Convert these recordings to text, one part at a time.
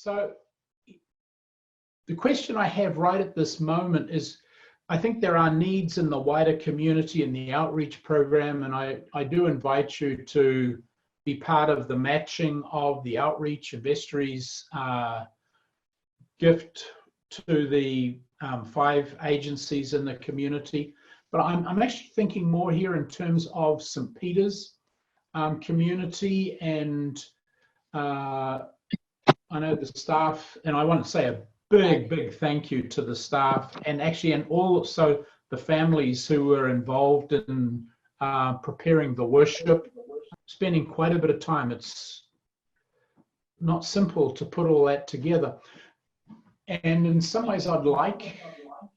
So the question I have right at this moment is, I think there are needs in the wider community in the outreach program, and I do invite you to be part of the matching of the outreach of vestries gift to the 5 agencies in the community. But I'm actually thinking more here in terms of St. Peter's community, and I know the staff, and I want to say a big thank you to the staff, and actually, and also the families who were involved in preparing the worship, spending quite a bit of time. It's not simple to put all that together. And in some ways, I'd like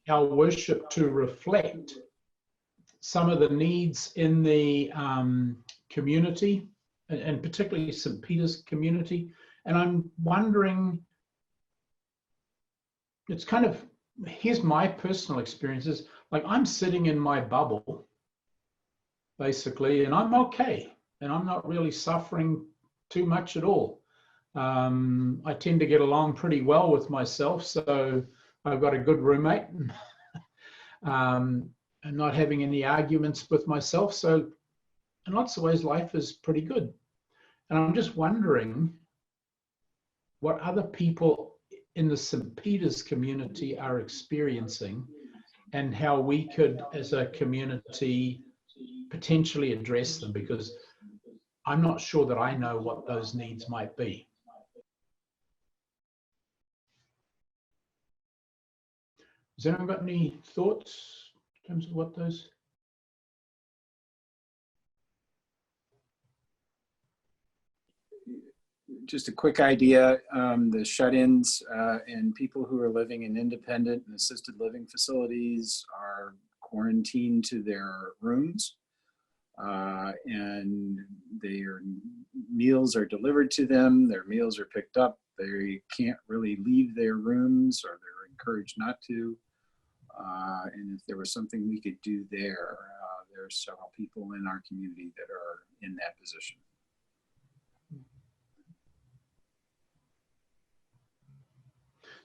our worship to reflect some of the needs in the community, and particularly St. Peter's community. And I'm wondering, it's kind of, here's my personal experiences. Like, I'm sitting in my bubble, basically, and I'm okay. And I'm not really suffering too much at all. I tend to get along pretty well with myself, so I've got a good roommate, and not having any arguments with myself. So in lots of ways, life is pretty good. And I'm just wondering what other people in the St. Peter's community are experiencing, and how we could, as a community, potentially address them, because I'm not sure that I know what those needs might be. Has anyone got any thoughts in terms of what those? Just a quick idea, the shut-ins and people who are living in independent and assisted living facilities are quarantined to their rooms, and their meals are delivered to them, their meals are picked up, they can't really leave their rooms, or they're encouraged not to. And if there was something we could do there, there's several people in our community that are in that position.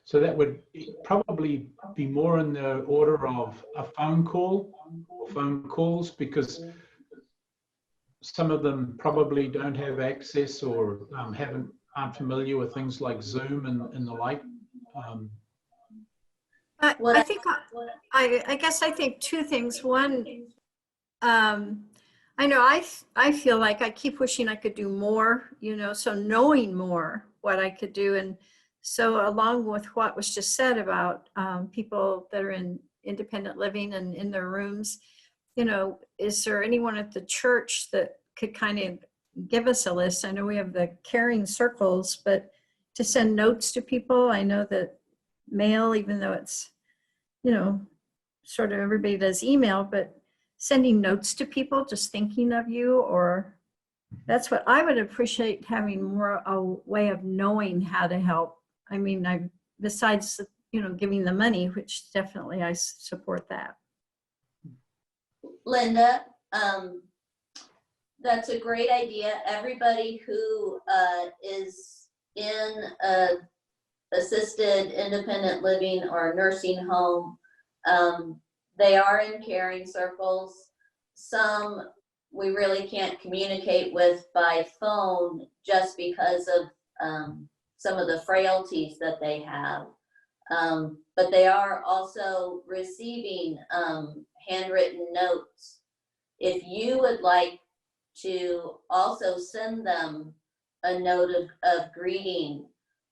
So that would probably be more in the order of a phone call, or phone calls, because some of them probably don't have access, or aren't familiar with things like Zoom and the like. I guess I think 2 things. One, I know I feel like I keep wishing I could do more, you know, so knowing more what I could do. And so along with what was just said about people that are in independent living and in their rooms, you know, is there anyone at the church that could kind of give us a list? I know we have the caring circles, but to send notes to people, I know that mail, even though it's, you know, sort of everybody does email, but sending notes to people, just thinking of you, or that's what I would appreciate, having more a way of knowing how to help. I mean, besides, you know, giving the money, which definitely I support that. Linda, that's a great idea. Everybody who is in assisted independent living or nursing home, they are in caring circles. Some we really can't communicate with by phone just because of some of the frailties that they have. But they are also receiving handwritten notes. If you would like to also send them a note of greeting,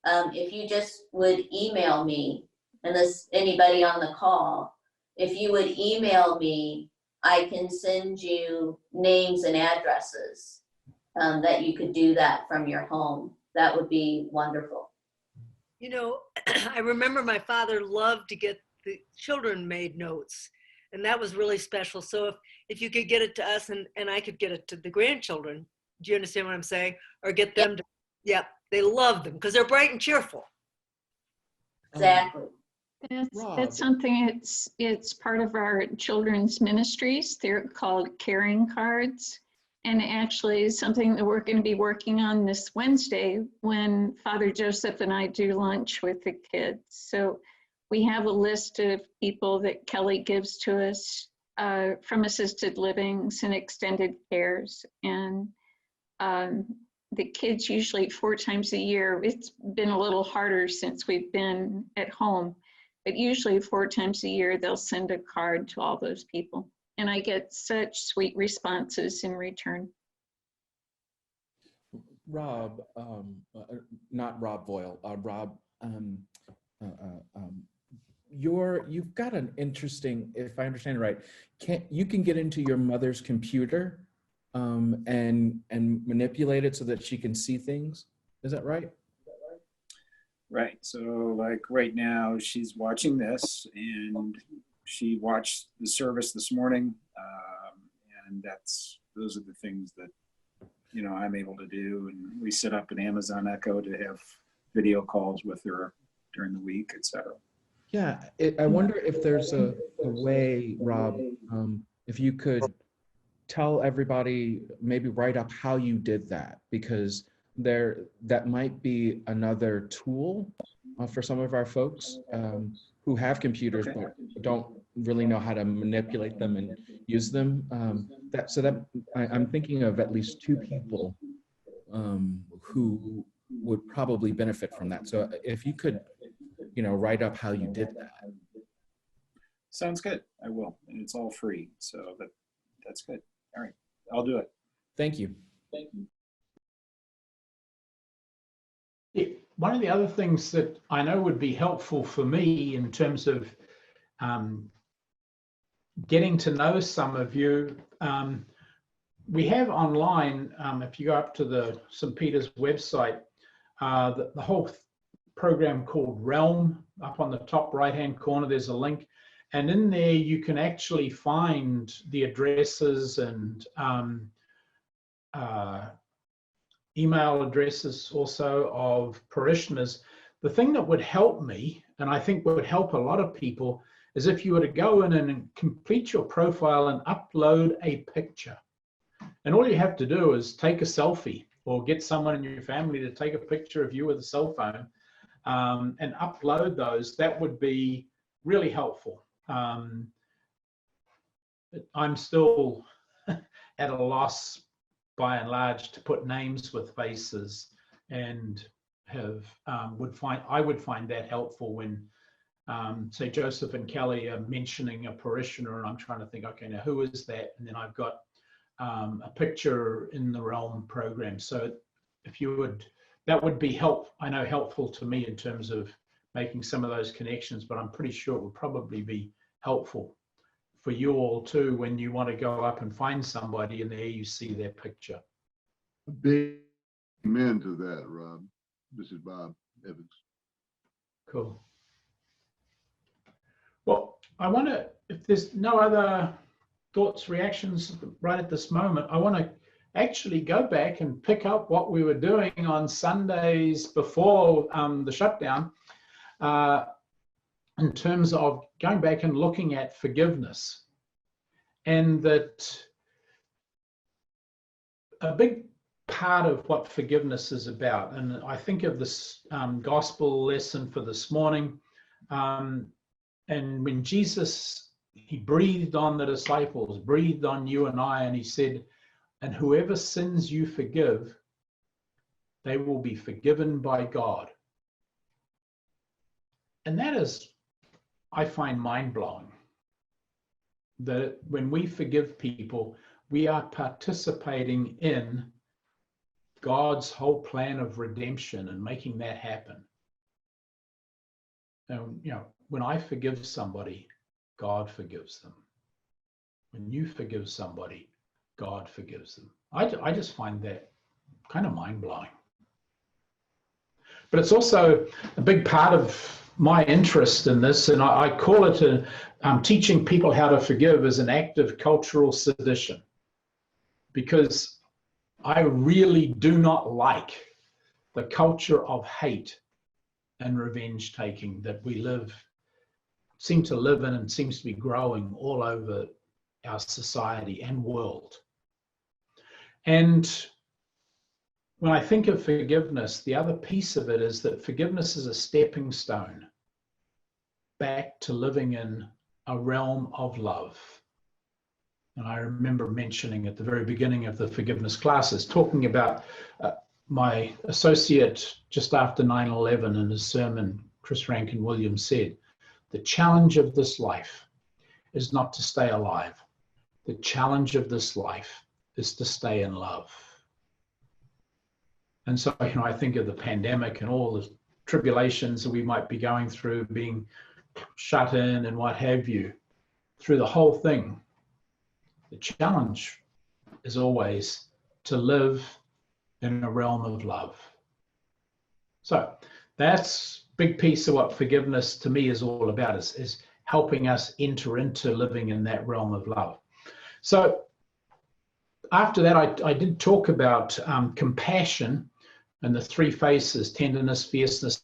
if you just would email me, and this anybody on the call, if you would email me, I can send you names and addresses that you could do that from your home. That would be wonderful. You know, I remember my father loved to get the children made notes, and that was really special. So if you could get it to us, and I could get it to the grandchildren, do you understand what I'm saying? Or get them to, yeah, they love them because they're bright and cheerful. Exactly. That's something, it's part of our children's ministries. They're called caring cards. And actually something that we're going to be working on this Wednesday when Father Joseph and I do lunch with the kids. So we have a list of people that Kelly gives to us from assisted livings and extended cares. And the kids usually 4 times a year. It's been a little harder since we've been at home, but usually 4 times a year, they'll send a card to all those people. And I get such sweet responses in return. Rob, not Rob Boyle, Rob, you've got an interesting, if I understand it right, you can get into your mother's computer and manipulate it so that she can see things. Is that right? Right. So like right now, she's watching this, and she watched the service this morning, and those are the things that I'm able to do. And we set up an Amazon Echo to have video calls with her during the week, etc. Yeah, I wonder if there's a way, Rob, if you could tell everybody, maybe write up how you did that, because that might be another tool for some of our folks who have computers but don't really know how to manipulate them and use them. I'm thinking of at least 2 people who would probably benefit from that. So if you could, write up how you did that. Sounds good. I will, and it's all free, so that's good. All right, I'll do it. Thank you. One of the other things that I know would be helpful for me in terms of getting to know some of you, we have online, if you go up to the St. Peter's website, the whole program called Realm. Up on the top right-hand corner, there's a link. And in there, you can actually find the addresses and email addresses also of parishioners. The thing that would help me, and I think would help a lot of people, is if you were to go in and complete your profile and upload a picture. And all you have to do is take a selfie or get someone in your family to take a picture of you with a cell phone and upload those. That would be really helpful. I'm still at a loss by and large to put names with faces, and I would find that helpful when say Joseph and Kelly are mentioning a parishioner and I'm trying to think, okay, now who is that? And then I've got a picture in the Realm program. So if you would, that would be helpful to me in terms of making some of those connections, but I'm pretty sure it would probably be helpful for you all too when you want to go up and find somebody and there you see their picture. Big amen to that, Rob. This is Bob Evans. Cool. Well, I want to, if there's no other thoughts, reactions right at this moment, I want to actually go back and pick up what we were doing on Sundays before the shutdown in terms of going back and looking at forgiveness. And that a big part of what forgiveness is about, and I think of this gospel lesson for this morning, and when Jesus, he breathed on the disciples, breathed on you and I, and he said, and whoever sins you forgive, they will be forgiven by God. And that is, I find, mind-blowing. That when we forgive people, we are participating in God's whole plan of redemption and making that happen. And, when I forgive somebody, God forgives them. When you forgive somebody, God forgives them. I just find that kind of mind-blowing. But it's also a big part of my interest in this, and I call it teaching people how to forgive as an act of cultural sedition, because I really do not like the culture of hate and revenge taking that we seem to live in and seems to be growing all over our society and world. And when I think of forgiveness, the other piece of it is that forgiveness is a stepping stone back to living in a realm of love. And I remember mentioning at the very beginning of the forgiveness classes, talking about my associate just after 9/11 in his sermon, Chris Rankin Williams said, the challenge of this life is not to stay alive. The challenge of this life is to stay in love. And so, I think of the pandemic and all the tribulations that we might be going through, being shut in and what have you, through the whole thing. The challenge is always to live in a realm of love. So that's a big piece of what forgiveness to me is all about, is helping us enter into living in that realm of love. So after that, I did talk about compassion and the three faces: tenderness, fierceness.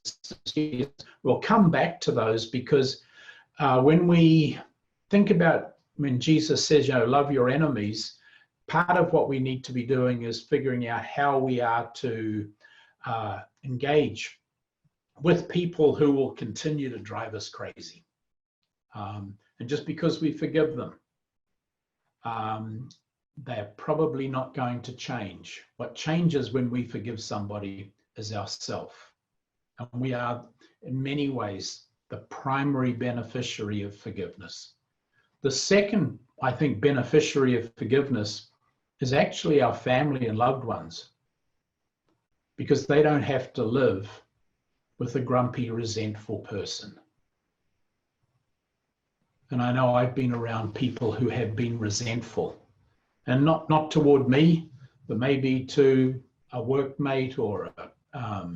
We'll come back to those, because when we think about when Jesus says, love your enemies, part of what we need to be doing is figuring out how we are to engage with people who will continue to drive us crazy. And just because we forgive them, they're probably not going to change. What changes when we forgive somebody is ourself. And we are, in many ways, the primary beneficiary of forgiveness. The second, I think, beneficiary of forgiveness is actually our family and loved ones, because they don't have to live with a grumpy, resentful person. And I know I've been around people who have been resentful, and not toward me, but maybe to a workmate or a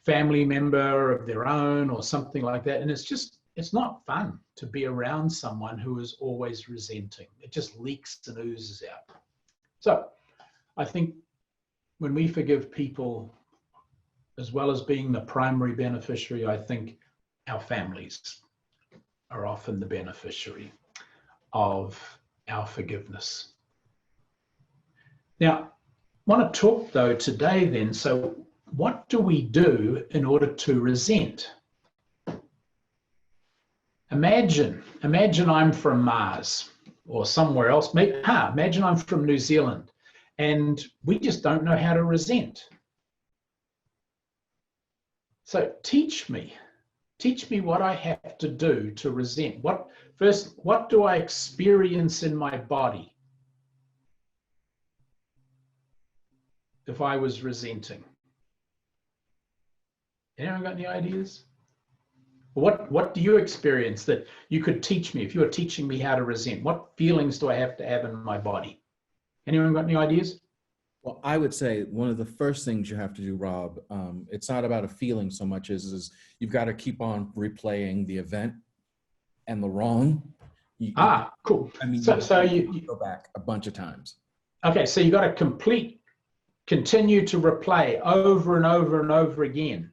family member of their own or something like that. And it's not fun to be around someone who is always resenting. It just leaks and oozes out. So I think when we forgive people, as well as being the primary beneficiary, I think our families are often the beneficiary of our forgiveness. Now, I want to talk though today then, so what do we do in order to resent? Imagine I'm from Mars or somewhere else. Imagine I'm from New Zealand and we just don't know how to resent. So teach me what I have to do to resent. What do I experience in my body if I was resenting? Anyone got any ideas? What do you experience that you could teach me if you were teaching me how to resent? What feelings do I have to have in my body? Anyone got any ideas? Well, I would say one of the first things you have to do, Rob, it's not about a feeling so much as you've got to keep on replaying the event and the wrong. Cool. I mean, so you go back a bunch of times. Okay, so you got to continue to replay over and over and over again.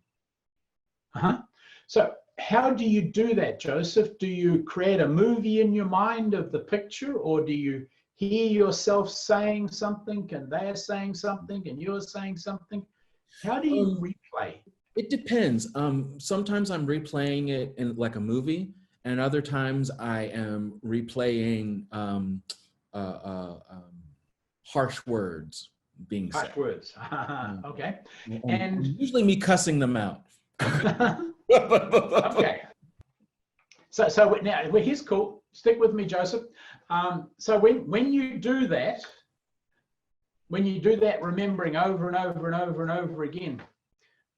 So how do you do that, Joseph? Do you create a movie in your mind of the picture, or do you hear yourself saying something and they're saying something and you're saying something? How do you replay? It depends. Sometimes I'm replaying it in like a movie, and other times I am replaying harsh words being said. Harsh words. Okay. And usually me cussing them out. Okay. So now, well, here's cool. Stick with me, Joseph. So when you do that, remembering over and over and over and over again,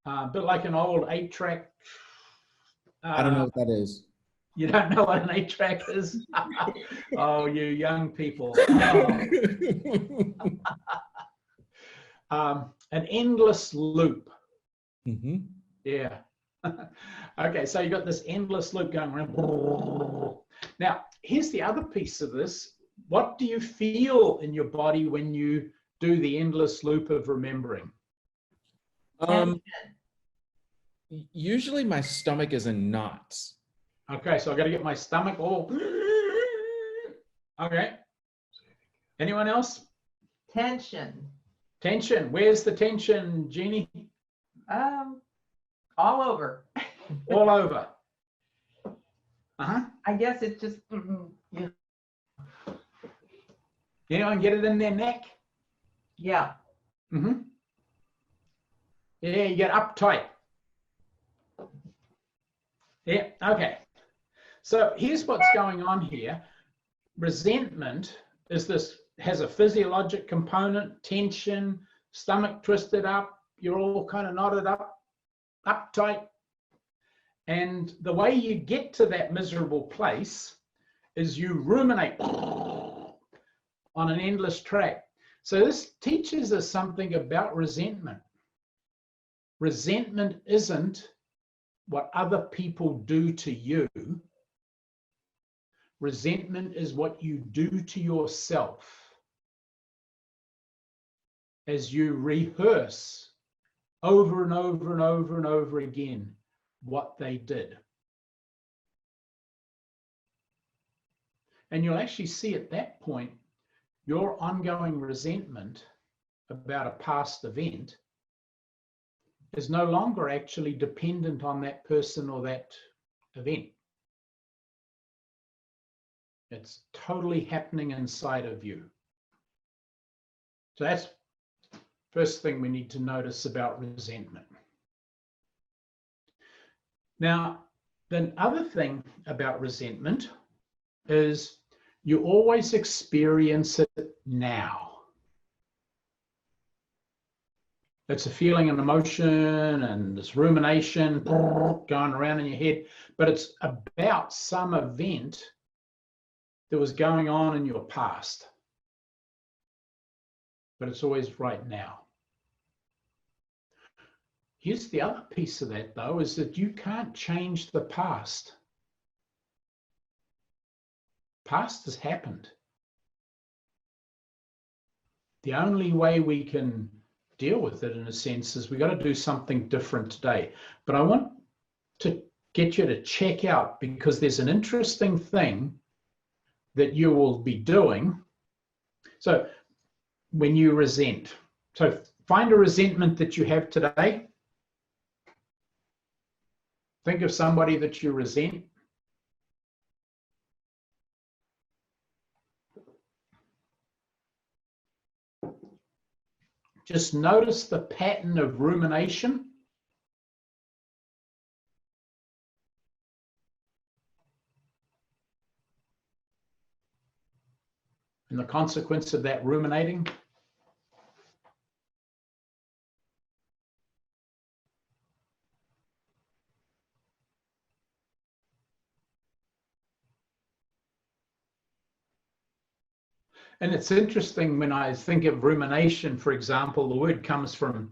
a bit like an old 8-track. I don't know what that is. You don't know what an 8-track is? Oh, you young people. Oh. An endless loop. Mm-hmm. Yeah. Okay, so you got this endless loop going around. Now, here's the other piece of this. What do you feel in your body when you do the endless loop of remembering? Usually my stomach is in knots. Okay, so I got to get my stomach all. Okay. Anyone else? Tension. Tension. Where's the tension, Jeannie? All over. All over. Uh-huh. I guess it's just, Anyone get it in their neck? yeah. Mm-hmm. Yeah, you get uptight. Yeah, okay. So here's what's going on here. Resentment has a physiologic component, tension, stomach twisted up, you're all kind of knotted up, uptight. And the way you get to that miserable place is you ruminate on an endless track. So this teaches us something about resentment. Resentment isn't what other people do to you. Resentment is what you do to yourself as you rehearse over and over and over and over again what they did. And you'll actually see at that point, your ongoing resentment about a past event is no longer actually dependent on that person or that event. It's totally happening inside of you. So that's the first thing we need to notice about resentment. Now, the other thing about resentment is you always experience it now. It's a feeling and emotion and this rumination going around in your head, but it's about some event that was going on in your past. But it's always right now. Here's the other piece of that, though, is that you can't change the past. Past has happened. The only way we can deal with it, in a sense, is we got to do something different today. But I want to get you to check out, because there's an interesting thing that you will be doing. So when you resent, so find a resentment that you have today. Think of somebody that you resent. Just notice the pattern of rumination. And the consequence of that ruminating. And it's interesting when I think of rumination, for example, the word comes from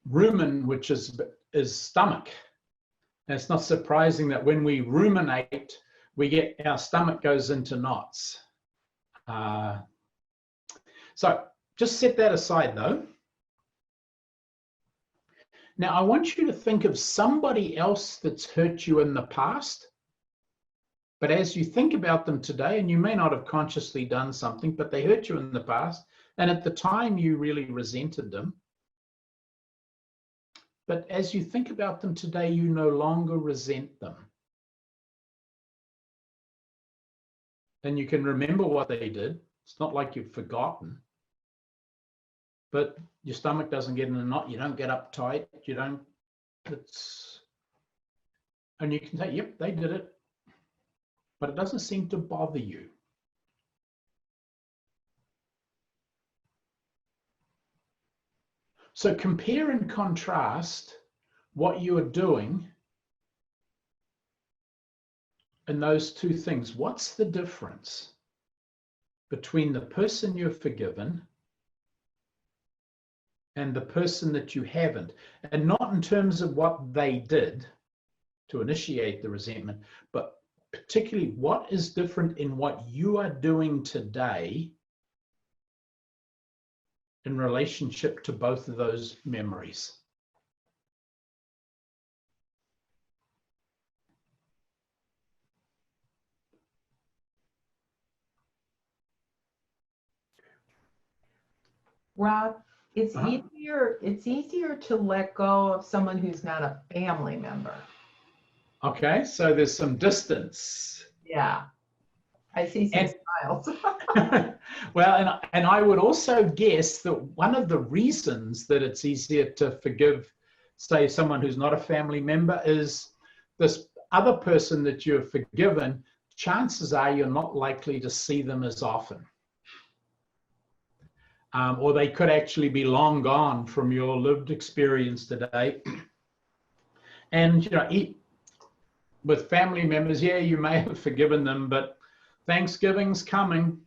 rumen, which is stomach. And it's not surprising that when we ruminate, our stomach goes into knots. So just set that aside though. Now I want you to think of somebody else that's hurt you in the past. But as you think about them today, and you may not have consciously done something, but they hurt you in the past, and at the time you really resented them. But as you think about them today, you no longer resent them. And you can remember what they did. It's not like you've forgotten. But your stomach doesn't get in a knot. You don't get uptight. You don't, and you can say, yep, they did it. But it doesn't seem to bother you. So compare and contrast what you are doing in those two things. What's the difference between the person you've forgiven and the person that you haven't? And not in terms of what they did to initiate the resentment, but particularly what is different in what you are doing today in relationship to both of those memories. Rob, it's Uh-huh. easier to let go of someone who's not a family member. Okay, so there's some distance. Yeah, I see some And smiles. well, and I would also guess that one of the reasons that it's easier to forgive, say, someone who's not a family member is this other person that you've forgiven, chances are you're not likely to see them as often. Or they could actually be long gone from your lived experience today. And, you know, with family members, yeah, you may have forgiven them, but Thanksgiving's coming.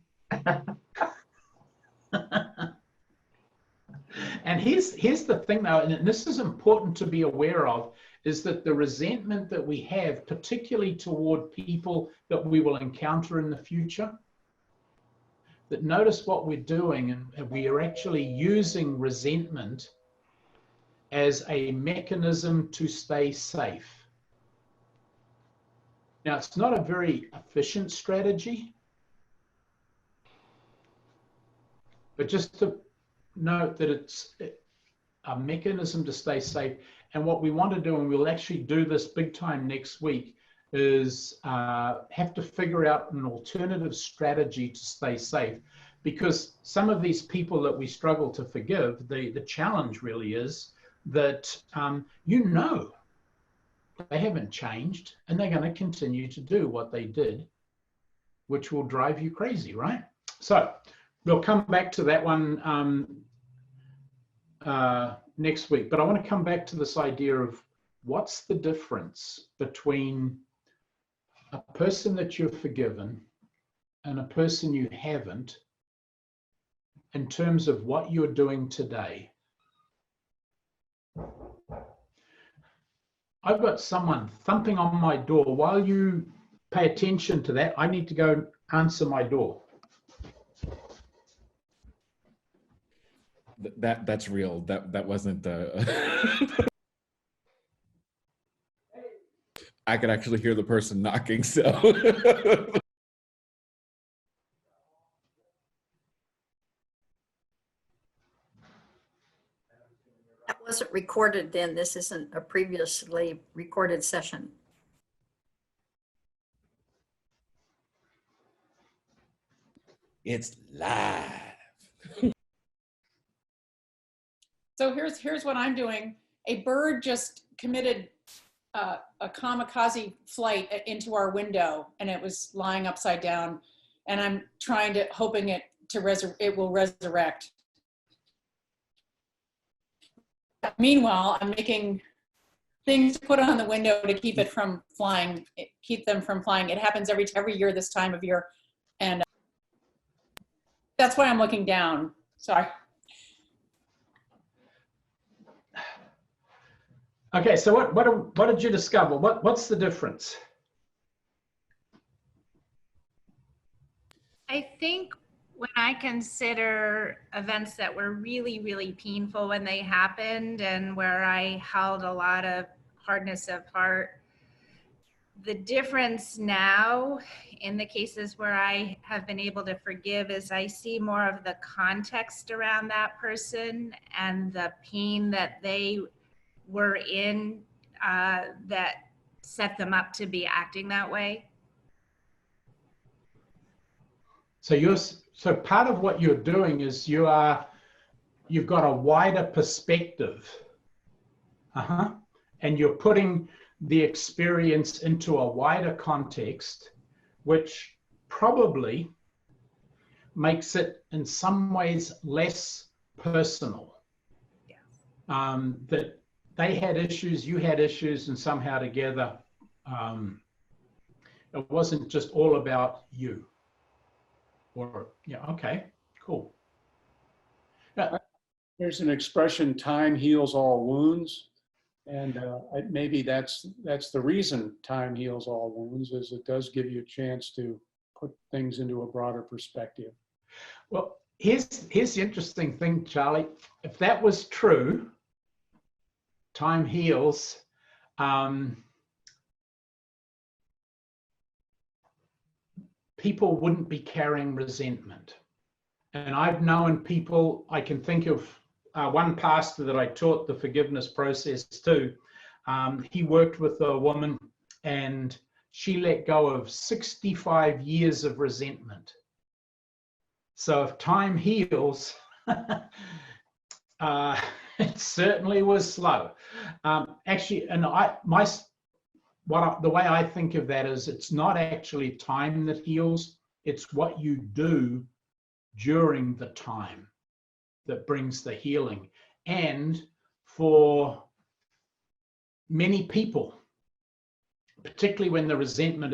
And here's the thing though, and this is important to be aware of, is that the resentment that we have, particularly toward people that we will encounter in the future, that notice what we're doing, and we are actually using resentment as a mechanism to stay safe. Now, it's not a very efficient strategy, but just to note that it's a mechanism to stay safe. And what we want to do, and we'll actually do this big time next week, is have to figure out an alternative strategy to stay safe. Because some of these people that we struggle to forgive, the challenge really is that you know they haven't changed and they're going to continue to do what they did, which will drive you crazy, right? So we'll come back to that one next week, but I want to come back to this idea of what's the difference between a person that you've forgiven and a person you haven't in terms of what you're doing today. I've got someone thumping on my door. While you pay attention to that, I need to go answer my door. That's real. That wasn't I could actually hear the person knocking, so. That wasn't recorded then. This isn't a previously recorded session. It's live. So here's what I'm doing. A bird just committed a kamikaze flight into our window, and it was lying upside down. And I'm hoping it will resurrect. Meanwhile, I'm making things to put on the window to keep it from flying. Keep them from flying. It happens every year this time of year, and that's why I'm looking down. Sorry. Okay, so what did you discover? What's the difference? I think when I consider events that were really, really painful when they happened and where I held a lot of hardness of heart, the difference now in the cases where I have been able to forgive is I see more of the context around that person and the pain that they were in that set them up to be acting that way. So part of what you're doing is you've got a wider perspective, and you're putting the experience into a wider context, which probably makes it in some ways less personal. Yeah. That they had issues, you had issues, and somehow together, it wasn't just all about you. Or, yeah, okay, cool. Yeah. There's an expression, time heals all wounds. And maybe that's the reason time heals all wounds, is it does give you a chance to put things into a broader perspective. Well, here's the interesting thing, Charlie. If that was true, time heals. People wouldn't be carrying resentment. And I've known people, I can think of one pastor that I taught the forgiveness process to. He worked with a woman and she let go of 65 years of resentment. So if time heals, it certainly was slow. Actually, and the way I think of that is it's not actually time that heals, it's what you do during the time that brings the healing. And for many people, particularly when the resentment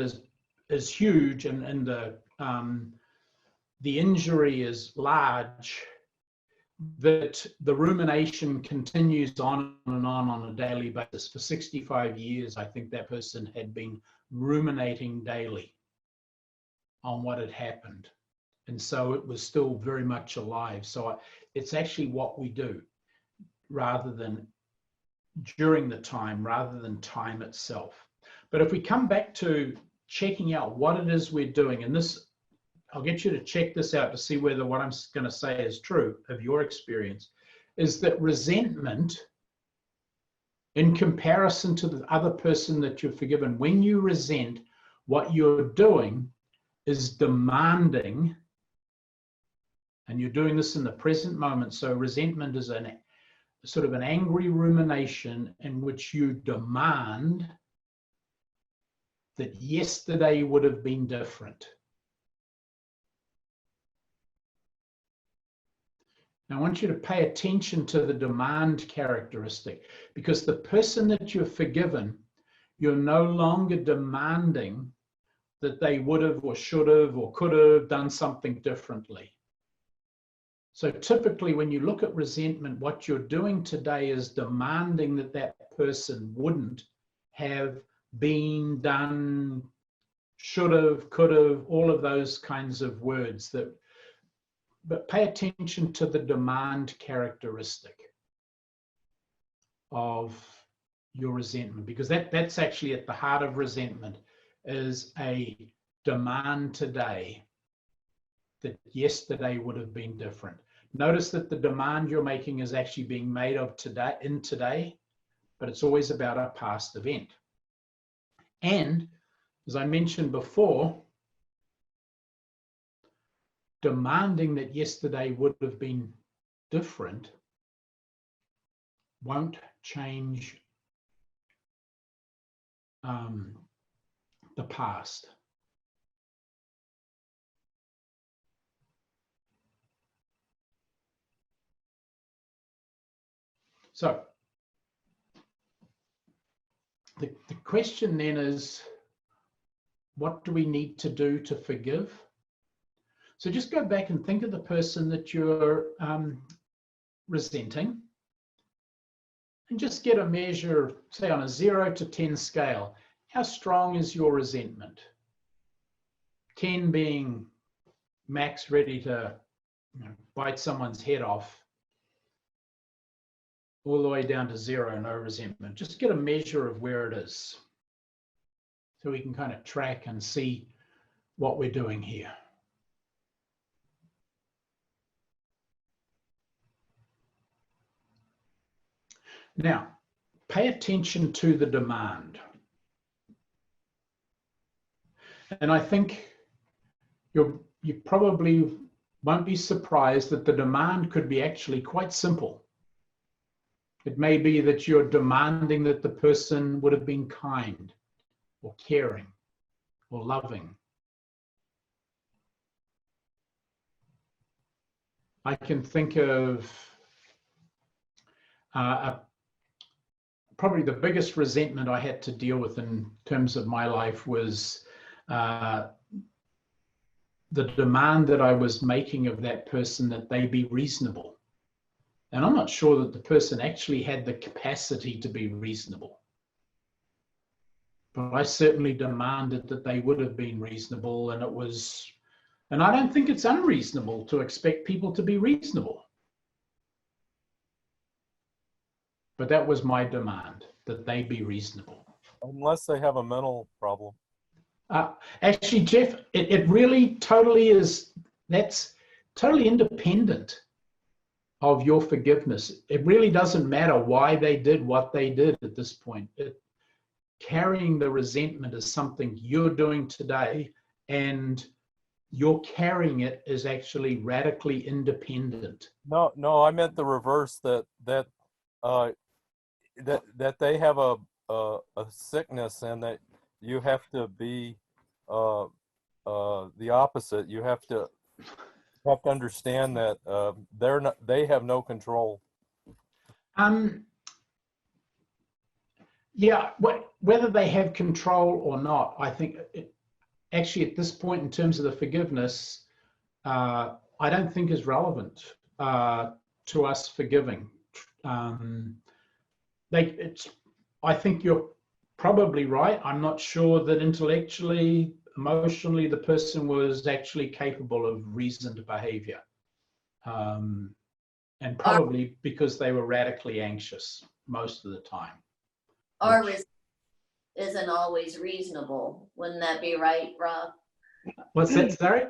is huge and the injury is large, that the rumination continues on a daily basis. For 65 years, I think that person had been ruminating daily on what had happened. And so it was still very much alive. So it's actually what we do rather than during the time, rather than time itself. But if we come back to checking out what it is we're doing, and this, I'll get you to check this out to see whether what I'm going to say is true of your experience, is that resentment, in comparison to the other person that you've forgiven, when you resent, what you're doing is demanding, and you're doing this in the present moment. So resentment is an sort of an angry rumination in which you demand that yesterday would have been different. Now, I want you to pay attention to the demand characteristic, because the person that you've forgiven, you're no longer demanding that they would have or should have or could have done something differently. So typically when you look at resentment, what you're doing today is demanding that that person wouldn't have been, done, should have, could have, all of those kinds of words. But pay attention to the demand characteristic of your resentment, because that's actually at the heart of resentment, is a demand today that yesterday would have been different. Notice that the demand you're making is actually being made of today, in today, but it's always about a past event. And as I mentioned before, demanding that yesterday would have been different won't change the past. So the question then is, what do we need to do to forgive? So just go back and think of the person that you're resenting, and just get a measure, say on a 0 to 10 scale. How strong is your resentment? 10 being max, ready to bite someone's head off, all the way down to 0, no resentment. Just get a measure of where it is, so we can kind of track and see what we're doing here. Now, pay attention to the demand. And I think you probably won't be surprised that the demand could be actually quite simple. It may be that you're demanding that the person would have been kind or caring or loving. I can think of probably the biggest resentment I had to deal with in terms of my life was the demand that I was making of that person that they be reasonable. And I'm not sure that the person actually had the capacity to be reasonable. But I certainly demanded that they would have been reasonable, and I don't think it's unreasonable to expect people to be reasonable. But that was my demand, that they be reasonable. Unless they have a mental problem. Actually, Jeff, it really totally is. totally independent of your forgiveness. It really doesn't matter why they did what they did at this point. Carrying the resentment is something you're doing today, and your carrying it is actually radically independent. No, I meant the reverse. That they have a sickness, and that you have to be the opposite. You have to understand that they have no control. Yeah, whether they have control or not, I think actually at this point in terms of the forgiveness, I don't think is relevant to us forgiving. I think you're probably right. I'm not sure that intellectually, emotionally, the person was actually capable of reasoned behavior. And probably because they were radically anxious most of the time. Our resentment isn't always reasonable. Wouldn't that be right, Rob? What's that, sorry?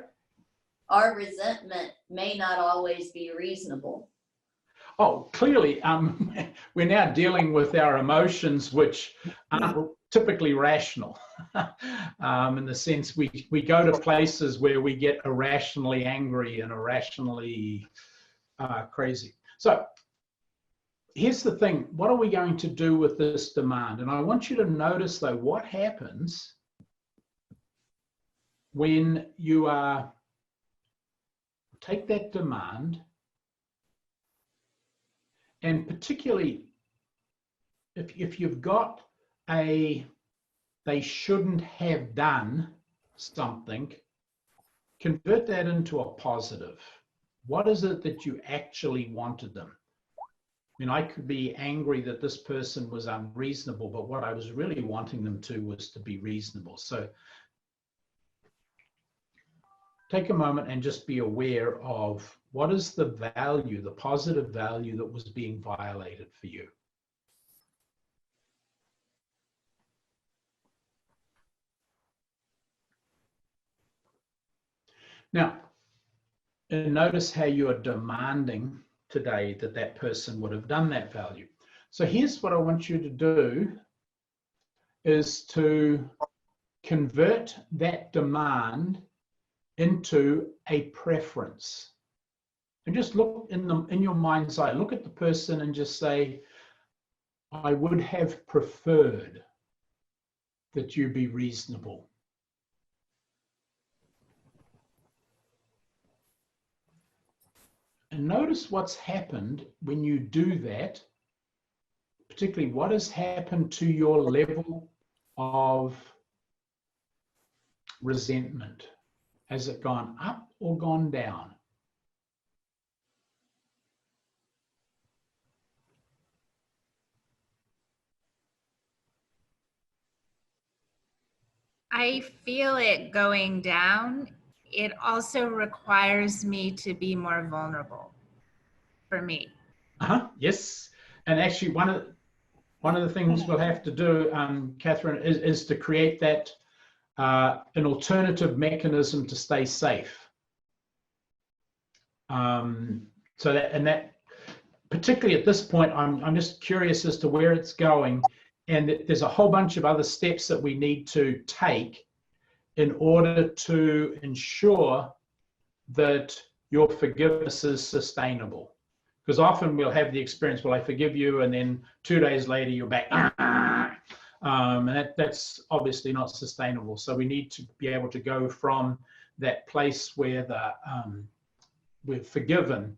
Our resentment may not always be reasonable. Oh, clearly, we're now dealing with our emotions, which aren't typically rational. In the sense we go to places where we get irrationally angry and irrationally crazy. So here's the thing. What are we going to do with this demand? And I want you to notice, though, what happens when you take that demand, and particularly if you've got they shouldn't have done something, convert that into a positive. What is it that you actually wanted them? I mean, I could be angry that this person was unreasonable, but what I was really wanting them to was to be reasonable. So take a moment and just be aware of what is the value, the positive value that was being violated for you. Now, and notice how you are demanding today that that person would have done that value. So here's what I want you to do is to convert that demand into a preference. And just look in your mind's eye, look at the person and just say, I would have preferred that you be reasonable. And notice what's happened when you do that, particularly what has happened to your level of resentment. Has it gone up or gone down? I feel it going down. It also requires me to be more vulnerable for me. Yes. And actually one of the things we'll have to do, Catherine, is to create that an alternative mechanism to stay safe. So that particularly at this point, I'm just curious as to where it's going, and there's a whole bunch of other steps that we need to take in order to ensure that your forgiveness is sustainable. Because often we'll have the experience, well, I forgive you, and then 2 days later you're back. And that's obviously not sustainable. So we need to be able to go from that place where we're forgiven,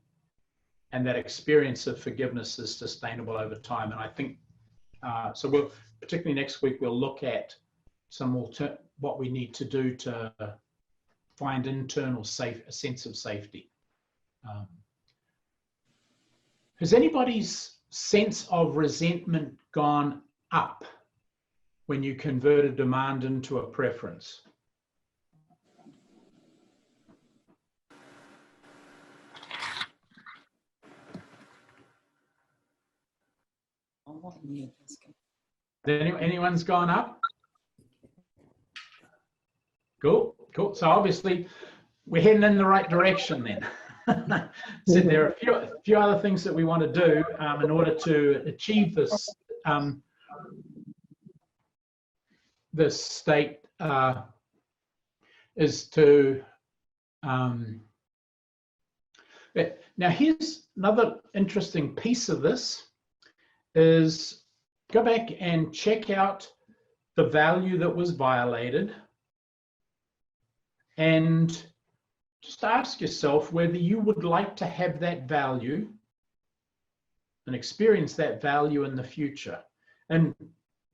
and that experience of forgiveness is sustainable over time. And I think, so we'll, particularly next week, we'll look at what we need to do to find internal a sense of safety. Has anybody's sense of resentment gone up when you convert a demand into a preference? Anyone's gone up? Cool. So obviously we're heading in the right direction then. So there are a few other things that we want to do in order to achieve this this state is to now here's another interesting piece of this is go back and check out the value that was violated and just ask yourself whether you would like to have that value and experience that value in the future. And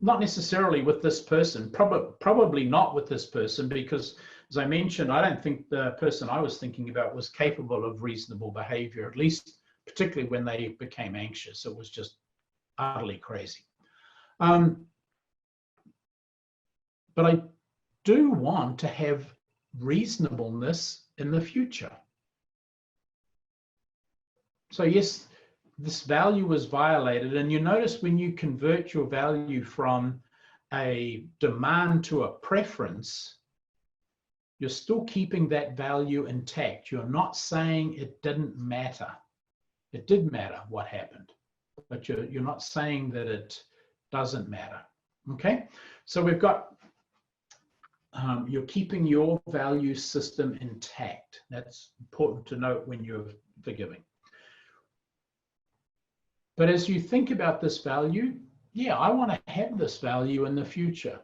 not necessarily with this person, probably not with this person, because as I mentioned, I don't think the person I was thinking about was capable of reasonable behavior, at least particularly when they became anxious. It was just utterly crazy. But I do want to have reasonableness in the future. So yes, this value was violated, and you notice when you convert your value from a demand to a preference, you're still keeping that value intact. You're not saying it didn't matter. It did matter what happened, but you're not saying that it doesn't matter. Okay, so we've got you're keeping your value system intact. That's important to note when you're forgiving. But as you think about this value, yeah, I want to have this value in the future.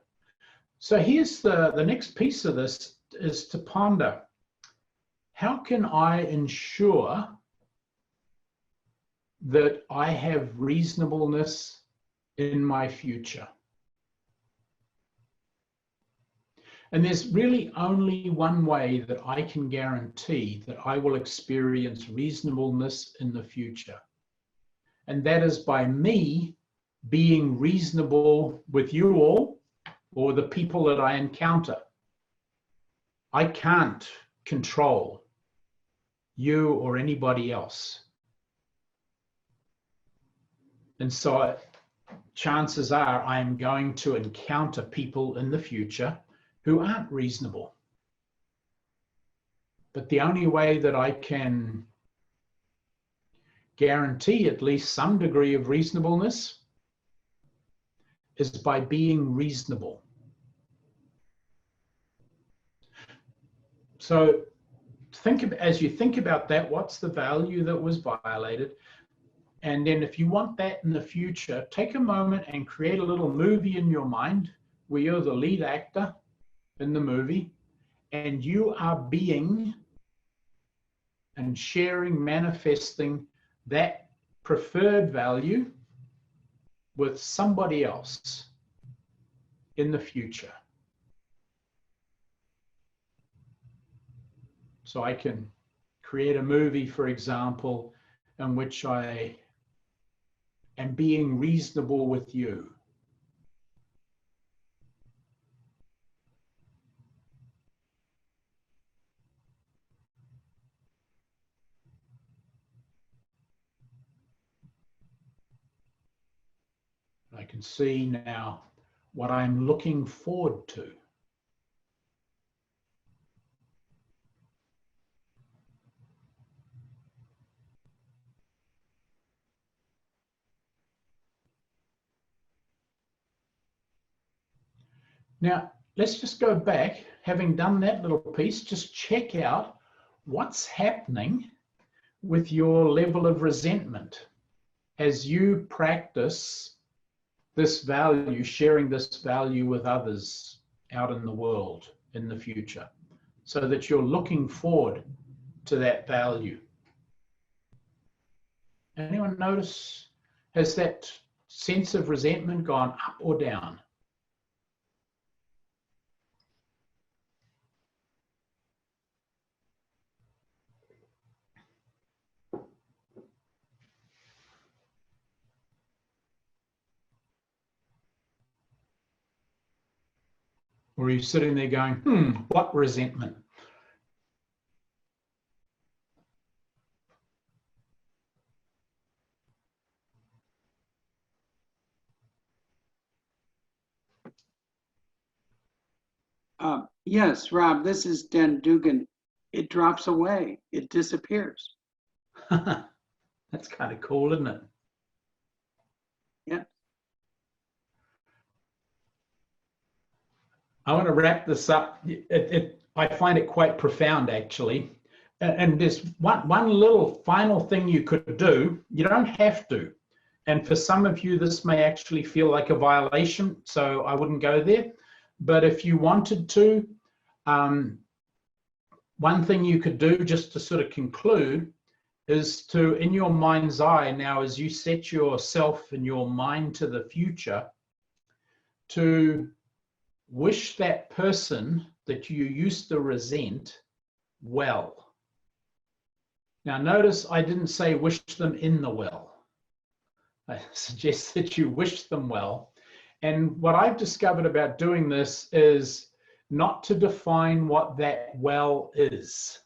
So here's the next piece of this is to ponder, how can I ensure that I have reasonableness in my future? And there's really only one way that I can guarantee that I will experience reasonableness in the future. And that is by me being reasonable with you all or the people that I encounter. I can't control you or anybody else. And so chances are I'm going to encounter people in the future who aren't reasonable. But the only way that I can guarantee at least some degree of reasonableness is by being reasonable. So as you think about that, what's the value that was violated? And then if you want that in the future, take a moment and create a little movie in your mind where you're the lead actor in the movie and you are being and sharing, manifesting that preferred value with somebody else in the future. So I can create a movie, for example, in which I am being reasonable with you. I can see now what I'm looking forward to. Now, let's just go back, having done that little piece, just check out what's happening with your level of resentment as you practice this value, sharing this value with others out in the world in the future, so that you're looking forward to that value. Anyone notice, has that sense of resentment gone up or down? Or are you sitting there going, what resentment? Yes, Rob, this is Dan Dugan. It drops away. It disappears. That's kind of cool, isn't it? Yeah. I want to wrap this up. I find it quite profound, actually. And there's one little final thing you could do. You don't have to. And for some of you, this may actually feel like a violation, so I wouldn't go there. But if you wanted to, one thing you could do, just to sort of conclude, is to, in your mind's eye now, as you set yourself and your mind to the future, to wish that person that you used to resent well. Now notice I didn't say wish them in the well. I suggest that you wish them well. And what I've discovered about doing this is not to define what that well is.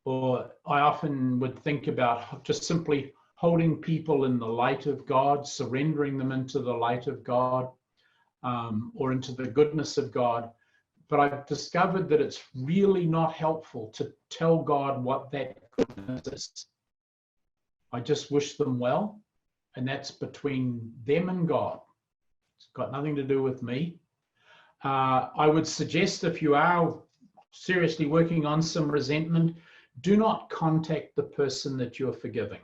Or I often would think about just simply holding people in the light of God, surrendering them into the light of God, or into the goodness of God. But I've discovered that it's really not helpful to tell God what that goodness is. I just wish them well, and that's between them and God. It's got nothing to do with me. I would suggest, if you are seriously working on some resentment, do not contact the person that you're forgiving.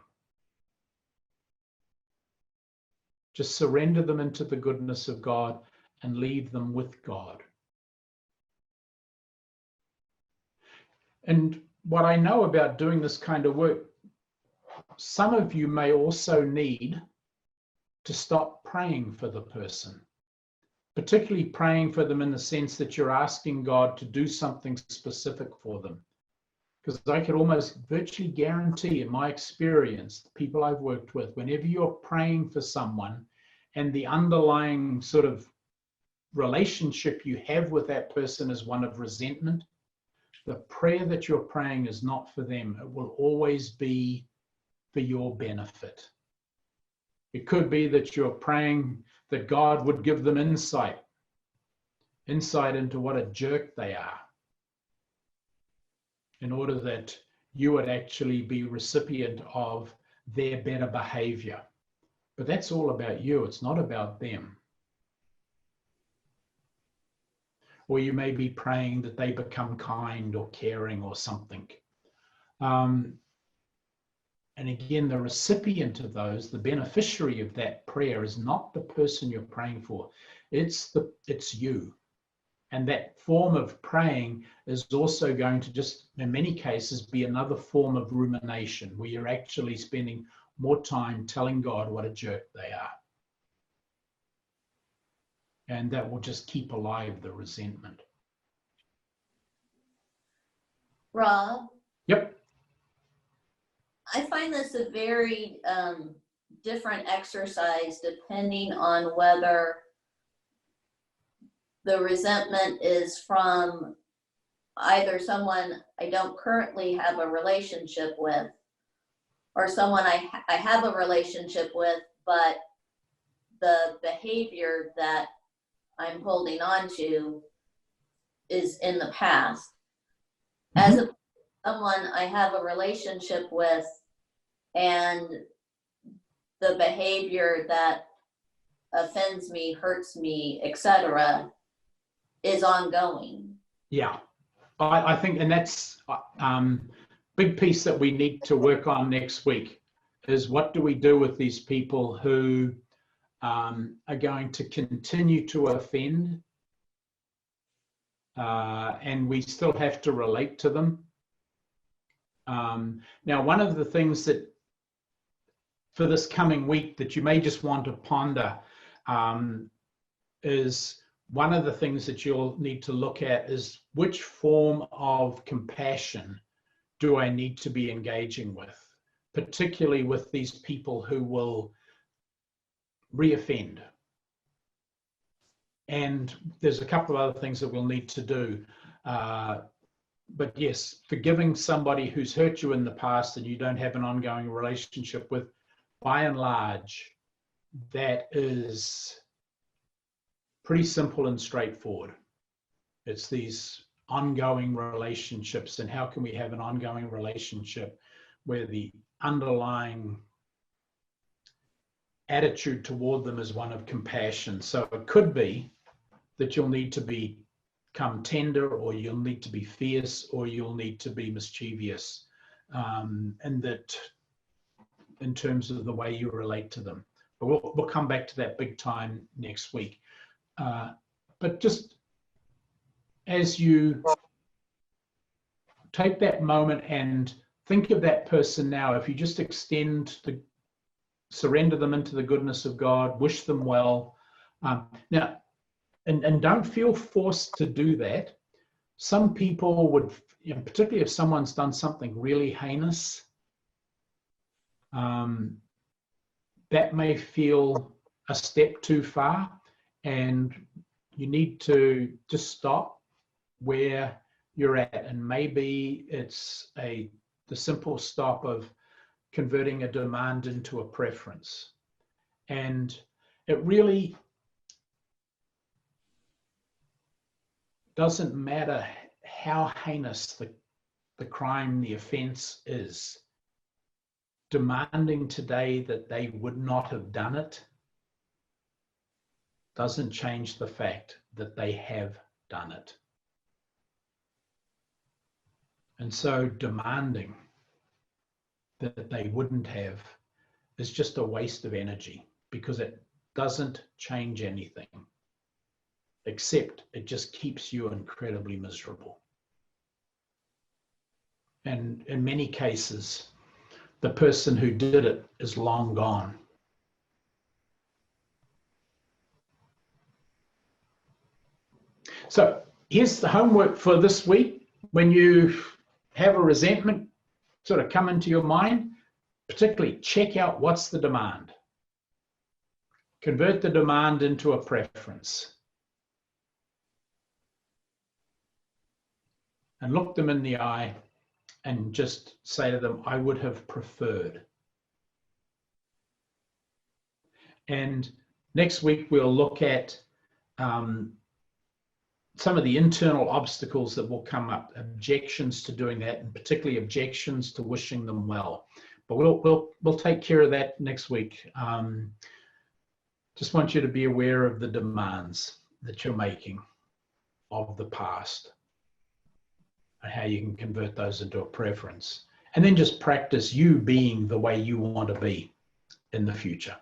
Just surrender them into the goodness of God and leave them with God. And what I know about doing this kind of work, some of you may also need to stop praying for the person, particularly praying for them in the sense that you're asking God to do something specific for them. Because I could almost virtually guarantee, in my experience, the people I've worked with, whenever you're praying for someone and the underlying sort of relationship you have with that person is one of resentment, the prayer that you're praying is not for them. It will always be for your benefit. It could be that you're praying that God would give them insight into what a jerk they are, in order that you would actually be recipient of their better behavior. But that's all about you. It's not about them. Or you may be praying that they become kind or caring or something. And again, the recipient of those, the beneficiary of that prayer, is not the person you're praying for. It's you. And that form of praying is also going to just, in many cases, be another form of rumination, where you're actually spending more time telling God what a jerk they are. And that will just keep alive the resentment. Rob? Yep. I find this a very different exercise depending on whether the resentment is from either someone I don't currently have a relationship with, or someone I have a relationship with, but the behavior that I'm holding on to is in the past. As a someone I have a relationship with, and the behavior that offends me, hurts me, etc., is ongoing. Yeah, I think, and that's big piece that we need to work on next week, is what do we do with these people who are going to continue to offend, and we still have to relate to them. Now, one of the things that for this coming week that you may just want to ponder is, one of the things that you'll need to look at is, which form of compassion do I need to be engaging with, particularly with these people who will reoffend. And there's a couple of other things that we'll need to do. But yes, forgiving somebody who's hurt you in the past and you don't have an ongoing relationship with, by and large, that is pretty simple and straightforward. It's these ongoing relationships, and how can we have an ongoing relationship where the underlying attitude toward them is one of compassion. So it could be that you'll need to become tender, or you'll need to be fierce, or you'll need to be mischievous, and that in terms of the way you relate to them. But we'll come back to that big time next week. But just as you take that moment and think of that person now, if you just surrender them into the goodness of God, wish them well. Now, and don't feel forced to do that. Some people would, particularly if someone's done something really heinous, that may feel a step too far, and you need to just stop where you're at. And maybe it's the simple stop of converting a demand into a preference. And it really doesn't matter how heinous the crime, the offense is. Demanding today that they would not have done it doesn't change the fact that they have done it. And so demanding that they wouldn't have is just a waste of energy, because it doesn't change anything, except it just keeps you incredibly miserable. And in many cases, the person who did it is long gone. So here's the homework for this week. When you have a resentment sort of come into your mind, particularly check out what's the demand. Convert the demand into a preference. And look them in the eye and just say to them, I would have preferred. And next week, we'll look at some of the internal obstacles that will come up, objections to doing that, and particularly objections to wishing them well. But we'll take care of that next week. Just want you to be aware of the demands that you're making of the past, and how you can convert those into a preference. And then just practice you being the way you want to be in the future.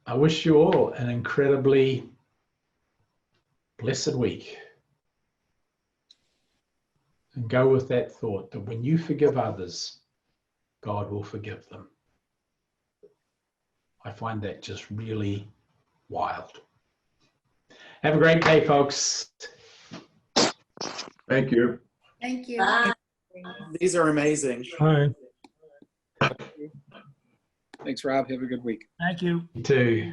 I wish you all an incredibly blessed week. And go with that thought that when you forgive others, God will forgive them. I find that just really wild. Have a great day, folks. Thank you. Thank you. Bye. These are amazing. Hi. Thanks, Rob. Have a good week. Thank you. You too.